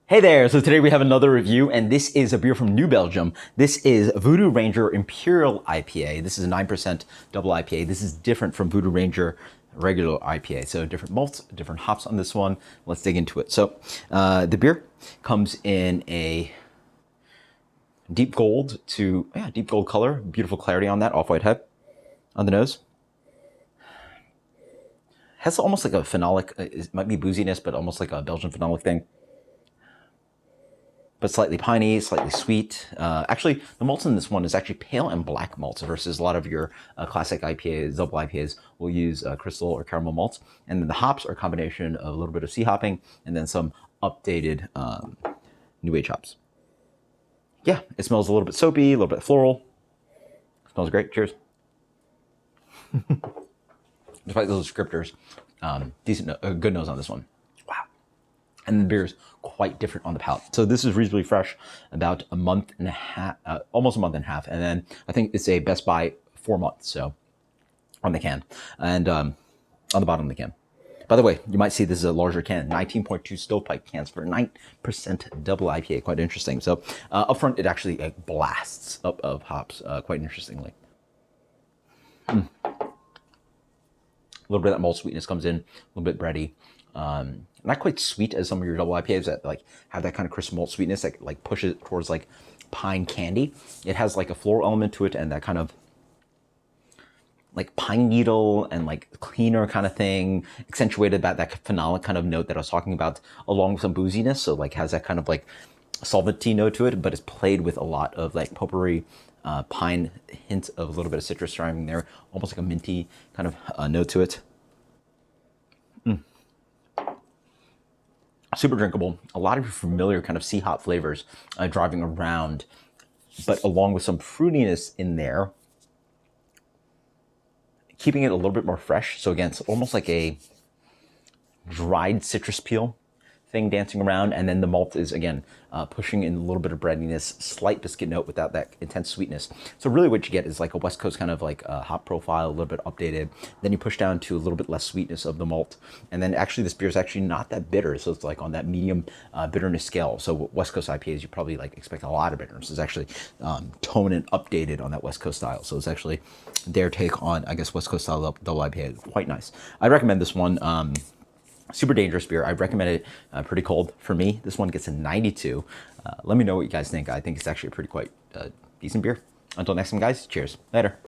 Hey there, so today we have another review, and this is a beer from New Belgium. This is Voodoo Ranger Imperial IPA. This is a 9% double IPA. This is different from Voodoo Ranger regular IPA. So different malts, different hops on this one. Let's dig into it. So the beer comes in a deep gold deep gold color, beautiful clarity on that, off-white head on the nose. Has almost like a phenolic, it might be booziness, but almost like a Belgian phenolic thing. But slightly piney, slightly sweet. Actually, the malts in this one is actually pale and black malts versus a lot of your classic IPAs, double IPAs will use crystal or caramel malts. And then the hops are a combination of a little bit of sea hopping and then some updated new age hops. Yeah, it smells a little bit soapy, a little bit floral. Smells great. Cheers. Despite those descriptors, decent, good nose on this one. And the beer is quite different on the palate. So this is reasonably fresh, about a month and a half, almost a month and a half. And then I think it's a Best Buy 4 months, so on the can and on the bottom of the can. By the way, you might see this is a larger can, 19.2 stovepipe cans for 9% double IPA, quite interesting. So up front, it actually blasts up of hops, quite interestingly. A little bit of that malt sweetness comes in, a little bit bready. Not quite sweet as some of your double IPAs that like have that kind of crisp malt sweetness that like pushes it towards like pine candy. It has like a floral element to it and that kind of like pine needle and like cleaner kind of thing, accentuated by that phenolic kind of note that I was talking about, along with some booziness. So like has that kind of like solventy note to it, but it's played with a lot of like potpourri, pine, hint of a little bit of citrus driving there, almost like a minty kind of note to it. Super drinkable. A lot of your familiar kind of sea hop flavors driving around, but along with some fruitiness in there, keeping it a little bit more fresh. So again, it's almost like a dried citrus peel thing dancing around, and then the malt is again pushing in a little bit of breadiness, slight biscuit note without that intense sweetness. So really what you get is like a West Coast kind of like hop profile, a little bit updated. Then you push down to a little bit less sweetness of the malt, and then actually this beer is actually not that bitter, so it's like on that medium bitterness scale. So West Coast IPAs, you probably like expect a lot of bitterness. It's actually toned and updated on that West Coast style. So it's actually their take on, I guess, West Coast style double IPA. Quite nice. I recommend this one. Super dangerous beer. I recommend it pretty cold. For me, this one gets a 92. Let me know what you guys think. I think it's actually a pretty quite decent beer. Until next time, guys. Cheers. Later.